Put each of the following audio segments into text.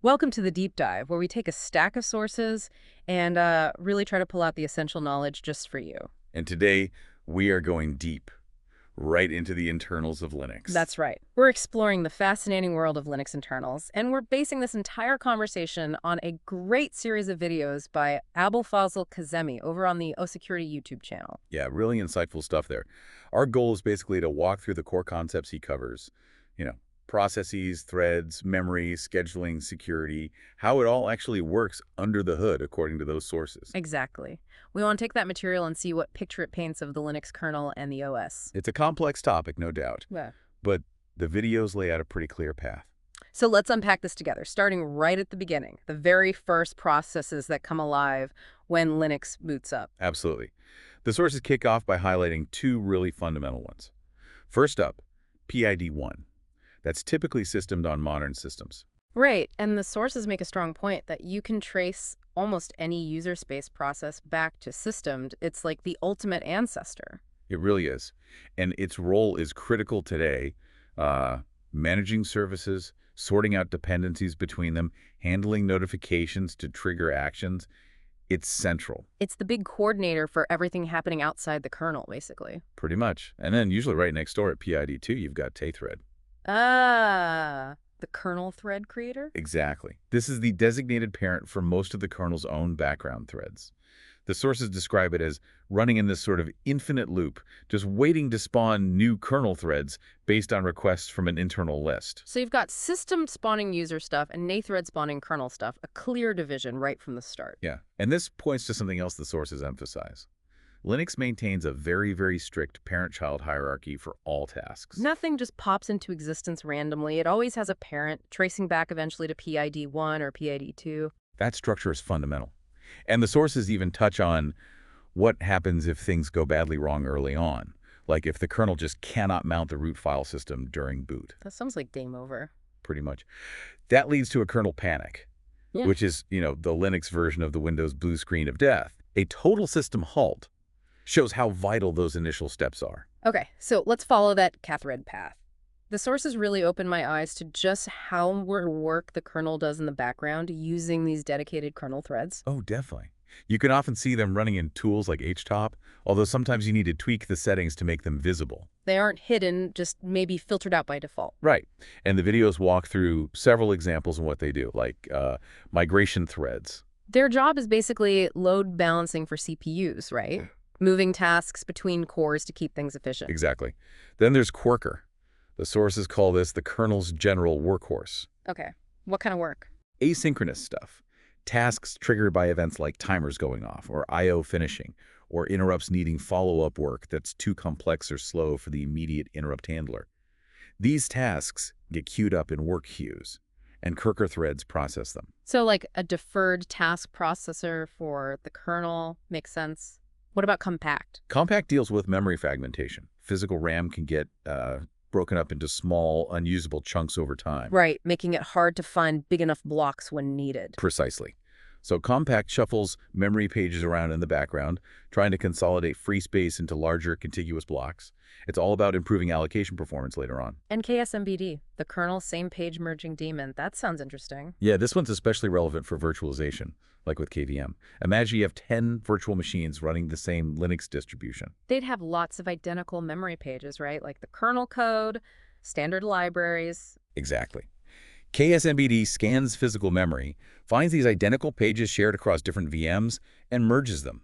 Welcome to the deep dive, where we take a stack of sources and really try to pull out the essential knowledge just for you. And today, we are going deep, right into the internals of Linux. That's right. We're exploring the fascinating world of Linux internals, and we're basing this entire conversation on a great series of videos by Abulfazl Kazemi over on the O Security YouTube channel. Yeah, really insightful stuff there. Our goal is basically to walk through the core concepts he covers. You know, processes, threads, memory, scheduling, security, how it all actually works under the hood according to those sources. Exactly. We want to take that material and see what picture it paints of the Linux kernel and the OS. It's a complex topic, no doubt, Yeah. but the videos lay out a pretty clear path. So let's unpack this together, starting right at the beginning, the very first processes that come alive when Linux boots up. Absolutely. The sources kick off by highlighting two really fundamental ones. First up, PID1. That's typically systemed on modern systems. Right, and the sources make a strong point that you can trace almost any user space process back to systemed. It's like the ultimate ancestor. It really is. And its role is critical today, managing services, sorting out dependencies between them, handling notifications to trigger actions. It's central, It's the big coordinator for everything happening outside the kernel, basically. pretty much. And then usually right next door at PID2, you've got Tthread. Ah, the kernel thread creator? Exactly. This is the designated parent for most of the kernel's own background threads. The sources describe it as running in this sort of infinite loop, just waiting to spawn new kernel threads based on requests from an internal list. So you've got system spawning user stuff and nathread spawning kernel stuff, a clear division right from the start. Yeah, and this points to something else the sources emphasize. Linux maintains a very, very strict parent-child hierarchy for all tasks. Nothing just pops into existence randomly. It always has a parent, tracing back eventually to PID1 or PID2. That structure is fundamental. And the sources even touch on what happens if things go badly wrong early on, like if the kernel just cannot mount the root file system during boot, That sounds like game over. pretty much. That leads to a kernel panic, Yeah. which is, the Linux version of the Windows blue screen of death. A total system halt shows how vital those initial steps are. Okay, so let's follow that Cathred path. The sources really opened my eyes to just how much work the kernel does in the background using these dedicated kernel threads. Oh, definitely. You can often see them running in tools like htop, although sometimes you need to tweak the settings to make them visible. They aren't hidden, just maybe filtered out by default. Right. And the videos walk through several examples of what they do, like migration threads. Their job is basically load balancing for CPUs, right? Moving tasks between cores to keep things efficient. Exactly. Then there's Quarker. The sources call this the kernel's general workhorse. Okay, what kind of work? Asynchronous stuff. Tasks triggered by events like timers going off, or I/O finishing, or interrupts needing follow-up work that's too complex or slow for the immediate interrupt handler. These tasks get queued up in work queues, and Quarker threads process them. So like a deferred task processor for the kernel makes sense. What about compact? Compact deals with memory fragmentation. Physical RAM can get broken up into small, unusable chunks over time. Right, making it hard to find big enough blocks when needed. Precisely. So compact shuffles memory pages around in the background, trying to consolidate free space into larger, contiguous blocks. It's all about improving allocation performance later on. NKSMBD, the kernel same page merging daemon. That sounds interesting. Yeah, this one's especially relevant for virtualization, like with KVM. Imagine you have 10 virtual machines running the same Linux distribution. They'd have lots of identical memory pages, right? Like the kernel code, standard libraries. Exactly. KSMBD scans physical memory, finds these identical pages shared across different VMs, and merges them.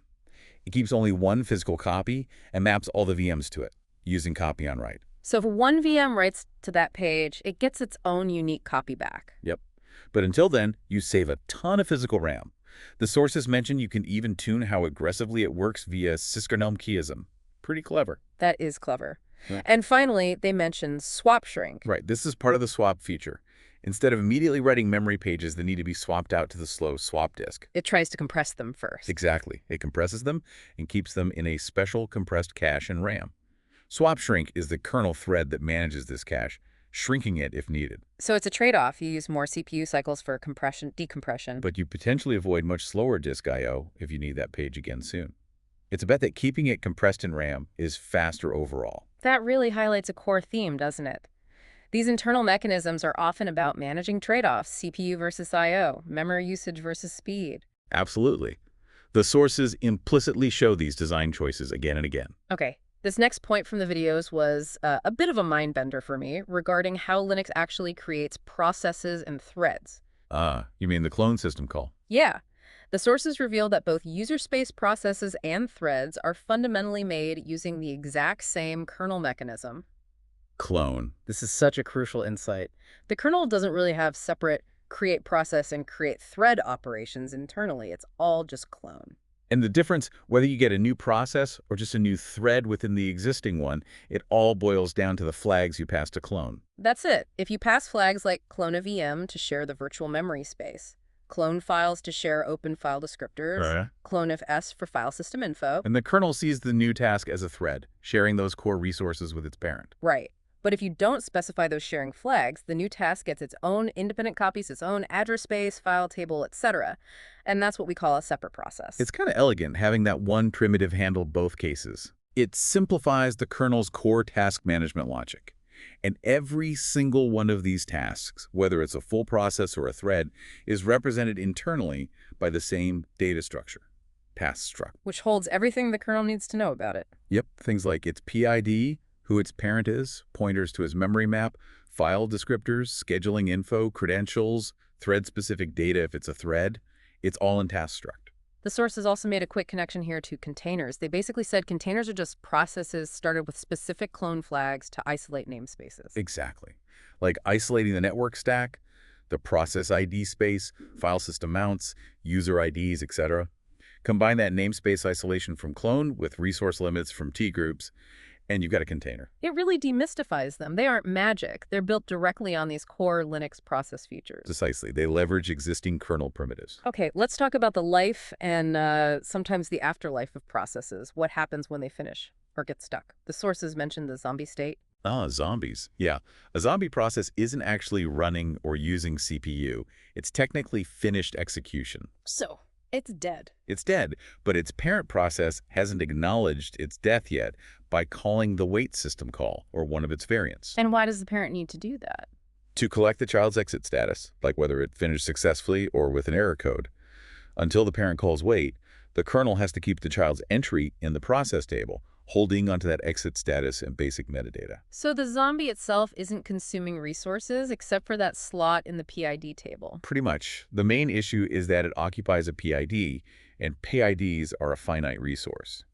It keeps only one physical copy and maps all the VMs to it, using copy on write. So if one VM writes to that page, it gets its own unique copy back. Yep. But until then, you save a ton of physical RAM. The sources mention you can even tune how aggressively it works via syskernelm keyism. Pretty clever. That is clever. Yeah. And finally, they mention swap shrink. Right, this is part of the swap feature. Instead of immediately writing memory pages that need to be swapped out to the slow swap disk. It tries to compress them first. Exactly. It compresses them and keeps them in a special compressed cache and RAM. Swap shrink is the kernel thread that manages this cache, shrinking it if needed. So it's a trade-off. You use more CPU cycles for compression, decompression. But you potentially avoid much slower disk I/O if you need that page again soon. It's a bet that keeping it compressed in RAM is faster overall. That really highlights a core theme, doesn't it? These internal mechanisms are often about managing trade-offs, CPU versus I/O, memory usage versus speed. Absolutely. The sources implicitly show these design choices again and again. Okay, this next point from the videos was a bit of a mind bender for me regarding how Linux actually creates processes and threads. Ah, you mean the clone system call? Yeah, the sources reveal that both user space processes and threads are fundamentally made using the exact same kernel mechanism. Clone. This is such a crucial insight. The kernel doesn't really have separate create process and create thread operations internally. It's all just clone. And the difference, whether you get a new process or just a new thread within the existing one, it all boils down to the flags you pass to clone. That's it. If you pass flags like clone a VM to share the virtual memory space, clone files to share open file descriptors, Right. clone if s for file system info. And the kernel sees the new task as a thread, sharing those core resources with its parent. Right. But if you don't specify those sharing flags, the new task gets its own independent copies, its own address space, file table, etc. And that's what we call a separate process. It's kind of elegant having that one primitive handle both cases. It simplifies the kernel's core task management logic. And every single one of these tasks, whether it's a full process or a thread, is represented internally by the same data structure, task struct. Which holds everything the kernel needs to know about it. Yep, things like its PID, who its parent is, pointers to its memory map, file descriptors, scheduling info, credentials, thread-specific data if it's a thread. It's all in task struct. The sources also made a quick connection here to containers. They basically said containers are just processes started with specific clone flags to isolate namespaces. Exactly. Like isolating the network stack, the process ID space, file system mounts, user IDs, etc. Combine that namespace isolation from clone with resource limits from T groups, and you've got a container. It really demystifies them. They aren't magic. They're built directly on these core Linux process features. Precisely. They leverage existing kernel primitives. Okay, let's talk about the life and sometimes the afterlife of processes. What happens when they finish or get stuck? The sources mentioned the zombie state. Ah, zombies. Yeah. A zombie process isn't actually running or using CPU. It's technically finished execution. So, it's dead. It's dead, but its parent process hasn't acknowledged its death yet by calling the wait system call, or one of its variants. And why does the parent need to do that? To collect the child's exit status, like whether it finished successfully or with an error code. Until the parent calls wait, the kernel has to keep the child's entry in the process table, holding onto that exit status and basic metadata. So the zombie itself isn't consuming resources except for that slot in the PID table. Pretty much. The main issue is that it occupies a PID, and PIDs are a finite resource.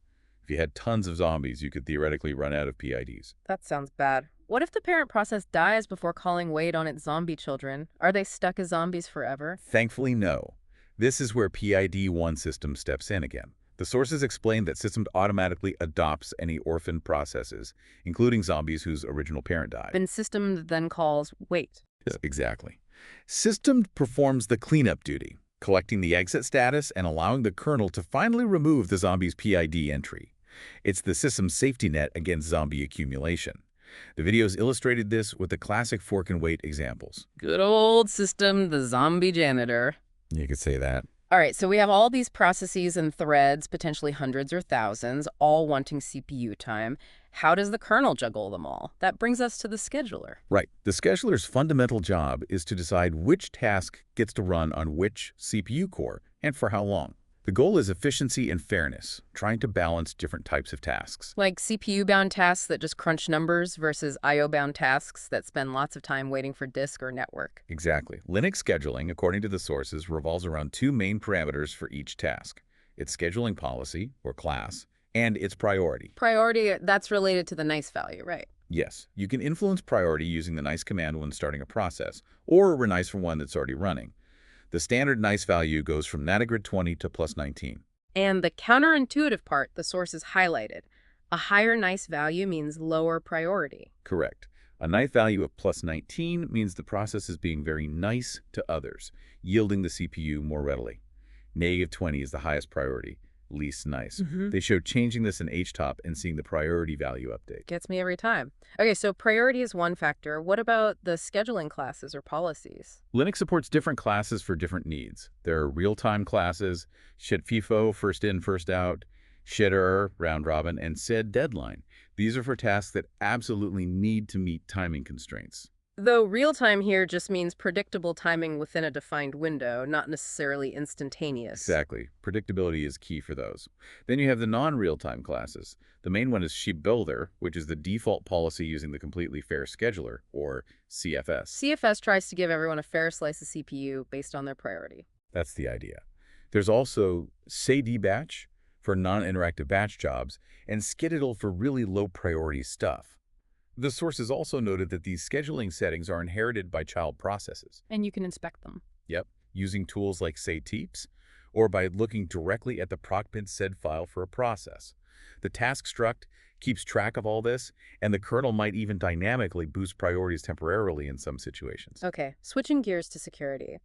If you had tons of zombies, you could theoretically run out of PIDs. That sounds bad. What if the parent process dies before calling wait on its zombie children? Are they stuck as zombies forever? Thankfully, no. This is where PID-1 system steps in again. The sources explain that system automatically adopts any orphan processes, including zombies whose original parent died. And system then calls wait. Yes, exactly. System performs the cleanup duty, collecting the exit status and allowing the kernel to finally remove the zombie's PID entry. It's the system's safety net against zombie accumulation. The videos illustrated this with the classic fork and wait examples. Good old system, the zombie janitor. You could say that. All right, so we have all these processes and threads, potentially hundreds or thousands, all wanting CPU time. How does the kernel juggle them all? That brings us to the scheduler. Right. The scheduler's fundamental job is to decide which task gets to run on which CPU core and for how long. The goal is efficiency and fairness, trying to balance different types of tasks. Like CPU-bound tasks that just crunch numbers versus I/O-bound tasks that spend lots of time waiting for disk or network. Exactly. Linux scheduling, according to the sources, revolves around two main parameters for each task: its scheduling policy, or class, and its priority. Priority, that's related to the nice value, right? Yes, you can influence priority using the nice command when starting a process, or renice for one that's already running. The standard nice value goes from natagrid 20 to plus 19. And the counterintuitive part, the sources highlighted. A higher nice value means lower priority. Correct. A nice value of plus 19 means the process is being very nice to others, yielding the CPU more readily. Negative 20 is the highest priority, least nice. They showed changing this in HTOP and seeing the priority value update. Gets me every time. Okay, so priority is one factor. What about the scheduling classes or policies? Linux supports different classes for different needs. There are real-time classes, SHIT-FIFO, first in, first out, SHIT-ER, round robin, and SED deadline. These are for tasks that absolutely need to meet timing constraints. Though real-time here just means predictable timing within a defined window, not necessarily instantaneous. Exactly. Predictability is key for those. Then you have the non-real-time classes. The main one is Ship Builder, which is the default policy using the Completely Fair Scheduler, or CFS. CFS tries to give everyone a fair slice of CPU based on their priority. That's the idea. There's also say batch for non-interactive batch jobs, and Skididdle for really low-priority stuff. The sources also noted that these scheduling settings are inherited by child processes. And you can inspect them. Yep, using tools like say-teeps, or by looking directly at the procbin sed file for a process. The task struct keeps track of all this, and the kernel might even dynamically boost priorities temporarily in some situations. Okay, switching gears to security.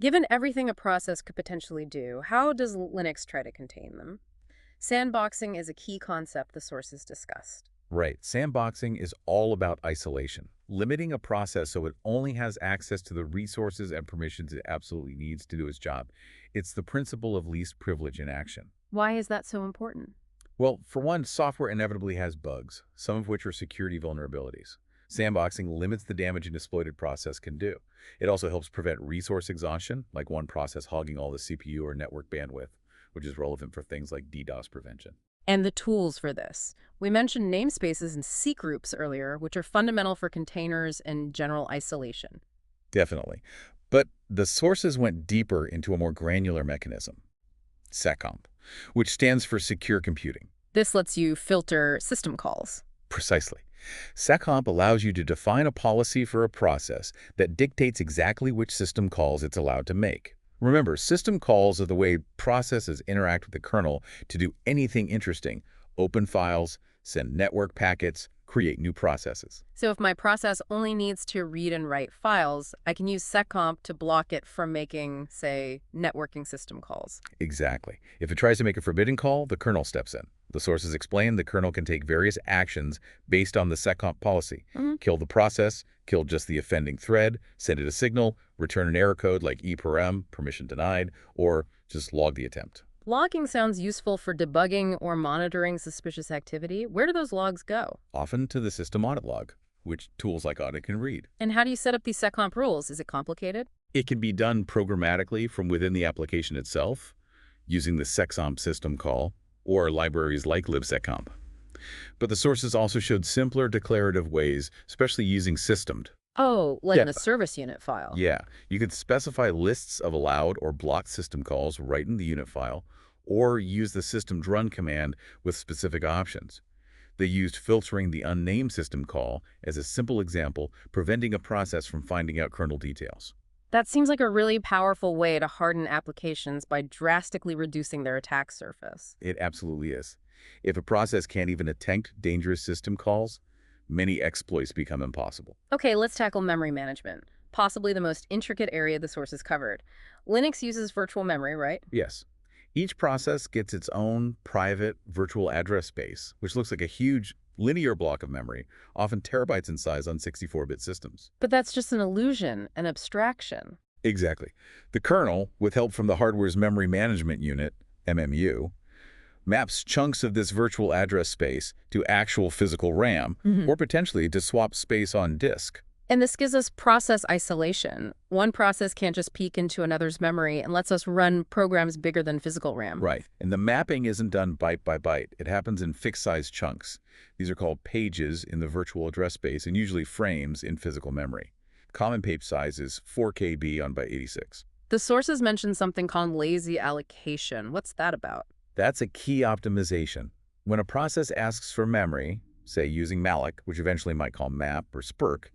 Given everything a process could potentially do, how does Linux try to contain them? Sandboxing is a key concept the sources discussed. Right. Sandboxing is all about isolation, limiting a process so it only has access to the resources and permissions it absolutely needs to do its job. It's the principle of least privilege in action. Why is that so important? Well, for one, software inevitably has bugs, some of which are security vulnerabilities. Sandboxing limits the damage an exploited process can do. It also helps prevent resource exhaustion, like one process hogging all the CPU or network bandwidth, which is relevant for things like DDoS prevention. And the tools for this. We mentioned namespaces and C groups earlier, which are fundamental for containers and general isolation. Definitely. But the sources went deeper into a more granular mechanism, SecComp, which stands for Secure Computing. This lets you filter system calls. Precisely. SecComp allows you to define a policy for a process that dictates exactly which system calls it's allowed to make. Remember, system calls are the way processes interact with the kernel to do anything interesting: open files, send network packets, create new processes. So if my process only needs to read and write files, I can use seccomp to block it from making, say, networking system calls. Exactly. If it tries to make a forbidden call, the kernel steps in. The sources explain the kernel can take various actions based on the seccomp policy. Kill the process, kill just the offending thread, send it a signal, return an error code like E/m, permission denied, or just log the attempt. Logging sounds useful for debugging or monitoring suspicious activity. Where do those logs go? Often to the system audit log, which tools like Audit can read. And how do you set up these seccomp rules? Is it complicated? It can be done programmatically from within the application itself, using the seccomp system call, or libraries like libseccomp. But the sources also showed simpler declarative ways, especially using systemed. Oh, like in Yeah. a service unit file. Yeah, you could specify lists of allowed or blocked system calls right in the unit file, or use the systemed run command with specific options. They used filtering the unnamed system call as a simple example, preventing a process from finding out kernel details. That seems like a really powerful way to harden applications by drastically reducing their attack surface. It absolutely is. If a process can't even attempt dangerous system calls, many exploits become impossible. Okay, let's tackle memory management, possibly the most intricate area the sources covered. Linux uses virtual memory, right? Yes. Each process gets its own private virtual address space, which looks like a huge linear block of memory, often terabytes in size on 64-bit systems. But that's just an illusion, an abstraction. Exactly. The kernel, with help from the hardware's memory management unit, MMU, maps chunks of this virtual address space to actual physical RAM, or potentially to swap space on disk. And this gives us process isolation. One process can't just peek into another's memory and lets us run programs bigger than physical RAM. Right. And the mapping isn't done byte by byte. It happens in fixed-size chunks. These are called pages in the virtual address space and usually frames in physical memory. Common page size is 4 KB on byte 86. The sources mention something called lazy allocation. What's that about? That's a key optimization. When a process asks for memory, say using malloc, which eventually might call map or spirk,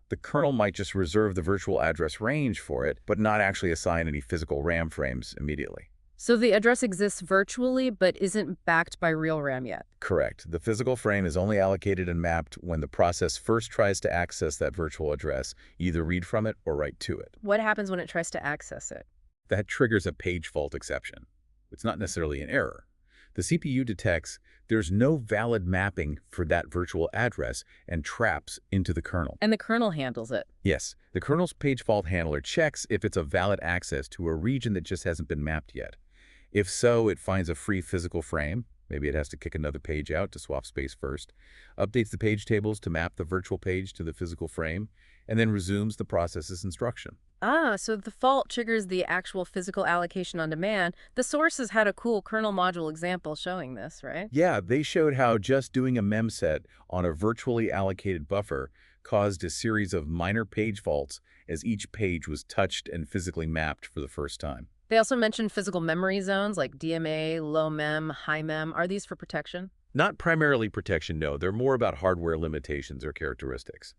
the kernel might just reserve the virtual address range for it, but not actually assign any physical RAM frames immediately. So the address exists virtually, but isn't backed by real RAM yet. Correct. The physical frame is only allocated and mapped when the process first tries to access that virtual address, either read from it or write to it. What happens when it tries to access it? That triggers a page fault exception. It's not necessarily an error. The CPU detects there's no valid mapping for that virtual address and traps into the kernel. And the kernel handles it. Yes, the kernel's page fault handler checks if it's a valid access to a region that just hasn't been mapped yet. If so, it finds a free physical frame. Maybe it has to kick another page out to swap space first, updates the page tables to map the virtual page to the physical frame, and then resumes the process's instruction. Ah, so the fault triggers the actual physical allocation on demand. The sources had a cool kernel module example showing this, right? Yeah, they showed how just doing a memset on a virtually allocated buffer caused a series of minor page faults as each page was touched and physically mapped for the first time. They also mentioned physical memory zones like DMA, low mem, high mem. Are these for protection? Not primarily protection, no. They're more about hardware limitations or characteristics.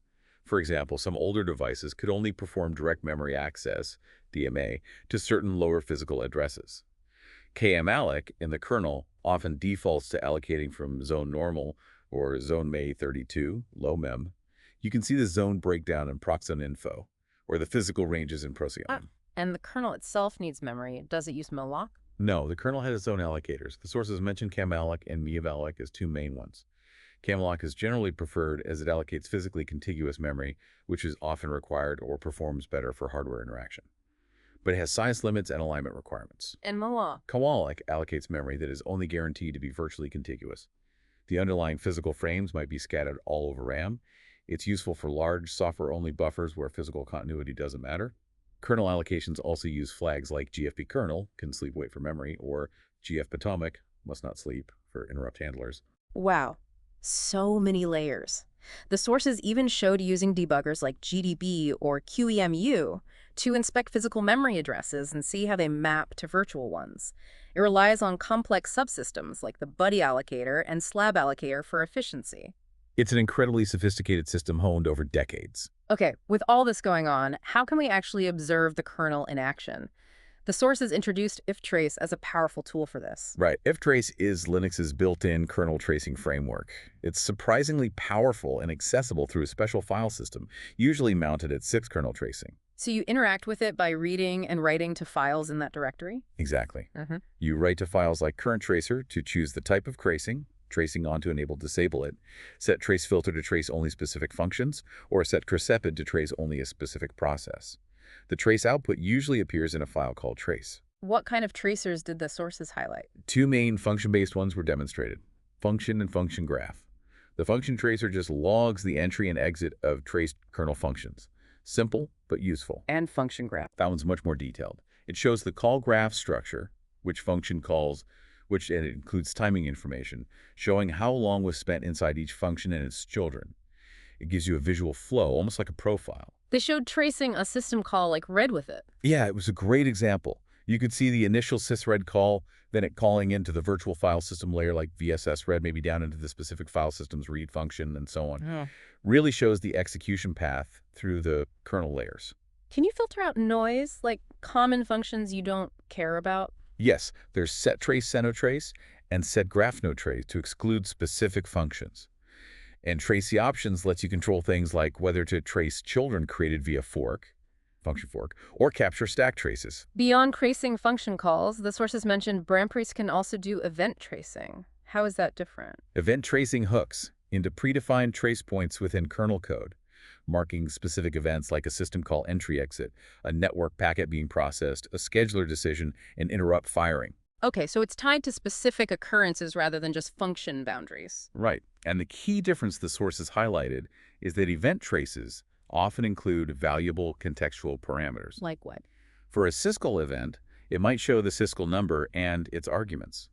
For example, some older devices could only perform direct memory access, DMA, to certain lower physical addresses. KMalloc in the kernel often defaults to allocating from zone normal or zone May32, low mem. You can see the zone breakdown in proxzone info, or the physical ranges in Ah, Procyon. and the kernel itself needs memory. Does it use malloc? No, the kernel has its own allocators. The sources mention KMalloc and mevalloc as two main ones. KMalloc is generally preferred as it allocates physically contiguous memory, which is often required or performs better for hardware interaction. But it has size limits and alignment requirements. And malloc. Kowalik allocates memory that is only guaranteed to be virtually contiguous. The underlying physical frames might be scattered all over RAM. It's useful for large software-only buffers where physical continuity doesn't matter. Kernel allocations also use flags like GFP kernel, can sleep wait for memory, or GF atomic, must not sleep, for interrupt handlers. Wow, so many layers. The sources even showed using debuggers like GDB or QEMU to inspect physical memory addresses and see how they map to virtual ones. It relies on complex subsystems like the buddy allocator and slab allocator for efficiency. It's an incredibly sophisticated system honed over decades. Okay, with all this going on, how can we actually observe the kernel in action? The sources introduced iftrace as a powerful tool for this. Right. Ftrace is Linux's built-in kernel tracing framework. It's surprisingly powerful and accessible through a special file system, usually mounted at 6 kernel tracing. So you interact with it by reading and writing to files in that directory? Exactly. Mm-hmm. You write to files like current tracer to choose the type of tracing on to enable disable it, set trace filter to trace only specific functions, or set crsepid to trace only a specific process. The trace output usually appears in a file called trace. What kind of tracers did the sources highlight? Two main function-based ones were demonstrated, function and function graph. The function tracer just logs the entry and exit of traced kernel functions. Simple, but useful. And function graph. That one's much more detailed. It shows the call graph structure, which function calls, and it includes timing information, showing how long was spent inside each function and its children. It gives you a visual flow, almost like a profile. They showed tracing a system call like read with it. Yeah, it was a great example. You could see the initial sysread call, then it calling into the virtual file system layer like vssread, maybe down into the specific file system's read function and so on. Oh. Really shows the execution path through the kernel layers. Can you filter out noise, like common functions you don't care about? Yes, there's setTrace senotrace and setGraphNoTrace to exclude specific functions. And Tracy options lets you control things like whether to trace children created via function fork, or capture stack traces. Beyond tracing function calls, the sources mentioned Bramprace can also do event tracing. How is that different? Event tracing hooks into predefined trace points within kernel code, marking specific events like a system call entry exit, a network packet being processed, a scheduler decision, and interrupt firing. Okay, so it's tied to specific occurrences rather than just function boundaries. Right. And the key difference the sources highlighted is that event traces often include valuable contextual parameters. Like what? For a syscall event, it might show the syscall number and its arguments.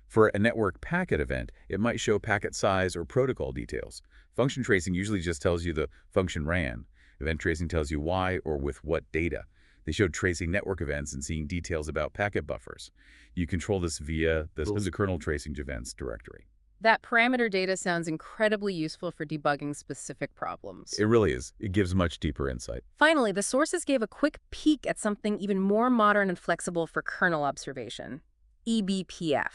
For a network packet event, it might show packet size or protocol details. Function tracing usually just tells you the function ran. Event tracing tells you why or with what data. They showed tracing network events and seeing details about packet buffers. You control this via the kernel tracing events directory. That parameter data sounds incredibly useful for debugging specific problems. It really is. It gives much deeper insight. Finally, the sources gave a quick peek at something even more modern and flexible for kernel observation. eBPF.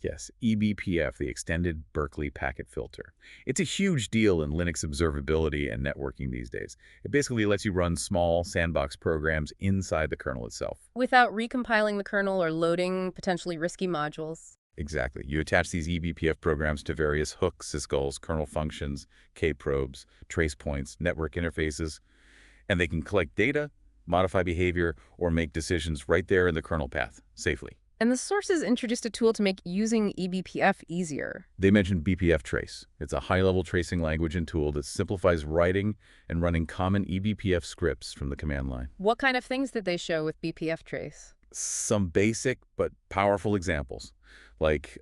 Yes, eBPF, the Extended Berkeley Packet Filter. It's a huge deal in Linux observability and networking these days. It basically lets you run small sandbox programs inside the kernel itself. Without recompiling the kernel or loading potentially risky modules. Exactly. You attach these eBPF programs to various hooks, syscalls, kernel functions, kprobes, trace points, network interfaces, and they can collect data, modify behavior, or make decisions right there in the kernel path, safely. And the sources introduced a tool to make using eBPF easier. They mentioned BPF Trace. It's a high-level tracing language and tool that simplifies writing and running common eBPF scripts from the command line. What kind of things did they show with BPF trace? Some basic but powerful examples, like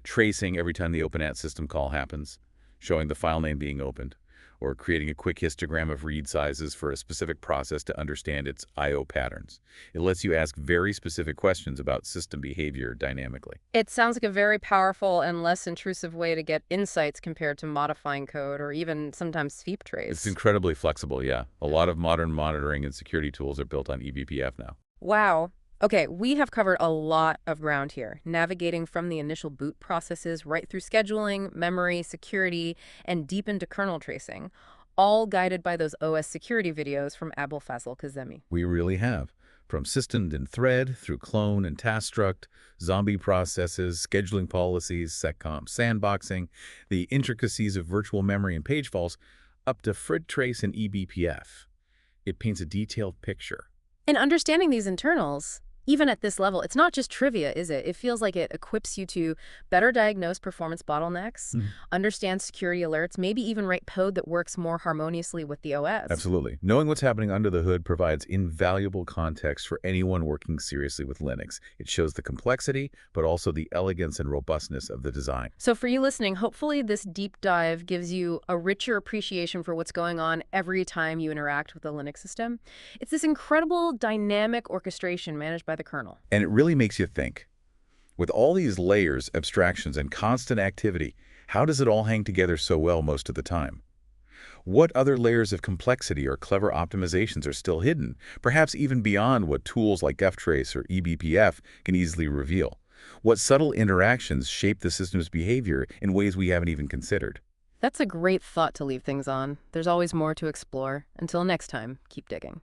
tracing every time the openat system call happens, showing the file name being opened, or creating a quick histogram of read sizes for a specific process to understand its I/O patterns. It lets you ask very specific questions about system behavior dynamically. It sounds like a very powerful and less intrusive way to get insights compared to modifying code or even sometimes sweep It's trace. incredibly flexible, yeah. A lot of modern monitoring and security tools are built on eBPF now. Wow. Okay, we have covered a lot of ground here, navigating from the initial boot processes right through scheduling, memory, security, and deep into kernel tracing, all guided by those OS security videos from Abul Fazl Kazemi. We really have. From system and thread through clone and task struct, zombie processes, scheduling policies, seccomp sandboxing, the intricacies of virtual memory and page faults, up to frit trace and eBPF. It paints a detailed picture. And understanding these internals, even at this level, it's not just trivia, is it? It feels like it equips you to better diagnose performance bottlenecks, understand security alerts, maybe even write code that works more harmoniously with the OS. Absolutely. Knowing what's happening under the hood provides invaluable context for anyone working seriously with Linux. It shows the complexity, but also the elegance and robustness of the design. So for you listening, hopefully this deep dive gives you a richer appreciation for what's going on every time you interact with the Linux system. It's this incredible dynamic orchestration managed by the kernel. And it really makes you think. With all these layers, abstractions, and constant activity, how does it all hang together so well most of the time? What other layers of complexity or clever optimizations are still hidden, perhaps even beyond what tools like ftrace or eBPF can easily reveal? What subtle interactions shape the system's behavior in ways we haven't even considered? That's a great thought to leave things on. There's always more to explore. Until next time, keep digging.